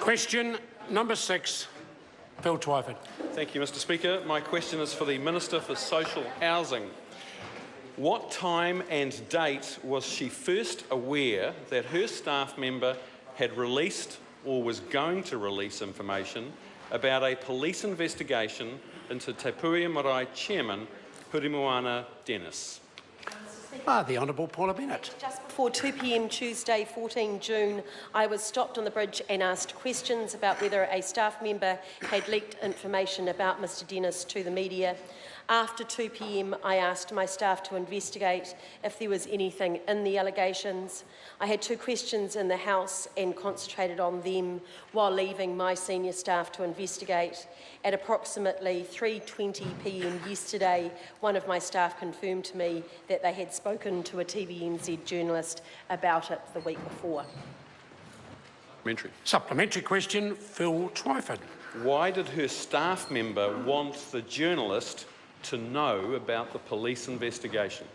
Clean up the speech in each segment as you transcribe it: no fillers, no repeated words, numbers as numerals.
Question number 6, Phil Twyford. Thank you, Mr Speaker. My question is for the Minister for Social Housing. What time and date was she first aware that her staff member had released or was going to release information about a police investigation into Te Puea Marae Chairman Hurimoana Dennis? The Honourable Paula Bennett. Just before 2 p.m. Tuesday, 14 June, I was stopped on the bridge and asked questions about whether a staff member had leaked information about Mr Dennis to the media. After 2 p.m, I asked my staff to investigate if there was anything in the allegations. I had 2 questions in the House and concentrated on them while leaving my senior staff to investigate. At approximately 3:20 p.m. yesterday, one of my staff confirmed to me that they had spoken to a TVNZ journalist about it the week before. Supplementary question, Phil Twyford. Why did her staff member want the journalist to know about the police investigation?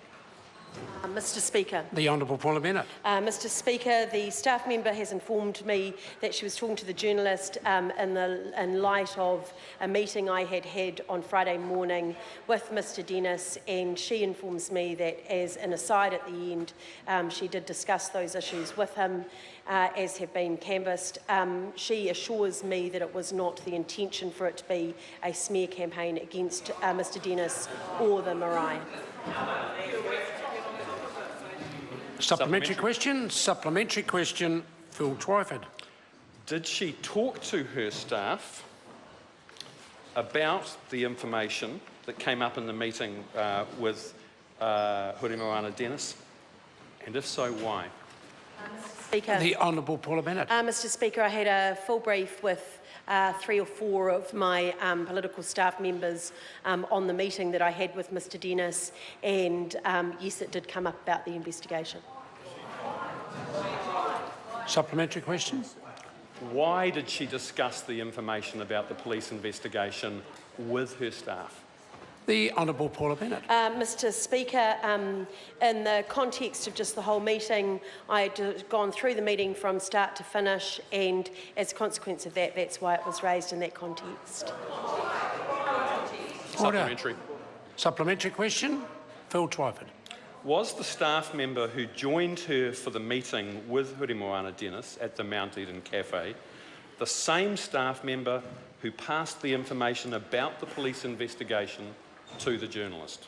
Mr Speaker. The Honourable Paula Bennett. Mr Speaker, the staff member has informed me that she was talking to the journalist in light of a meeting I had on Friday morning with Mr Dennis, and she informs me that as an aside at the end, she did discuss those issues with him, as have been canvassed. She assures me that it was not the intention for it to be a smear campaign against Mr Dennis or the Marae. Supplementary question, Phil Twyford. Did she talk to her staff about the information that came up in the meeting with Hurimoana Dennis? And if so, why? Speaker. The Honourable Paula Bennett. Mr Speaker, I had a full brief with 3 or 4 of my political staff members on the meeting that I had with Mr Dennis, and yes, it did come up about the investigation. Supplementary question. Why did she discuss the information about the police investigation with her staff? The Honourable Paula Bennett. Mr Speaker, in the context of just the whole meeting, I had gone through the meeting from start to finish, and as a consequence of that, that's why it was raised in that context. Supplementary. Supplementary question, Phil Twyford. Was the staff member who joined her for the meeting with Hurimoana Dennis at the Mount Eden Cafe the same staff member who passed the information about the police investigation to the journalist?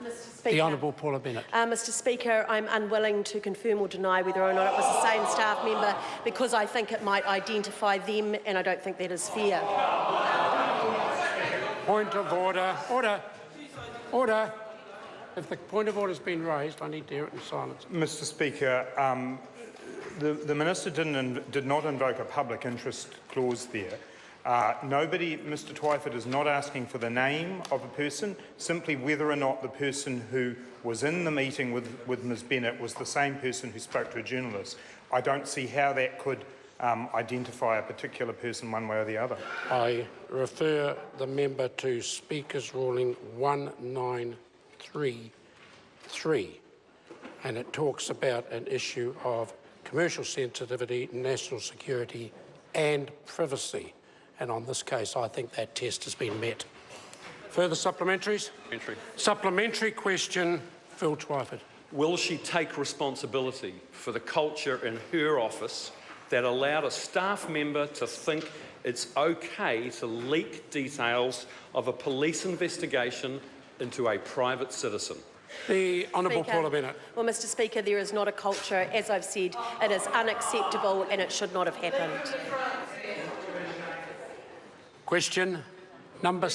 Mr Speaker, the Honourable Paula Bennett. Mr Speaker, I'm unwilling to confirm or deny whether or not it was the same staff member, because I think it might identify them, and I don't think that is fair. Point of order. Order. If the point of order has been raised, I need to hear it in silence. Mr Speaker, the Minister did not invoke a public interest clause there. Mr Twyford is not asking for the name of a person, simply whether or not the person who was in the meeting with Ms Bennett was the same person who spoke to a journalist. I don't see how that could identify a particular person one way or the other. I refer the member to Speaker's ruling 1933, and it talks about an issue of commercial sensitivity, national security and privacy. And on this case, I think that test has been met. Further supplementaries? Supplementary question, Phil Twyford. Will she take responsibility for the culture in her office that allowed a staff member to think it's okay to leak details of a police investigation into a private citizen? The Honourable Paula Bennett. Well, Mr Speaker, there is not a culture. As I've said, it is unacceptable and it should not have happened. Question number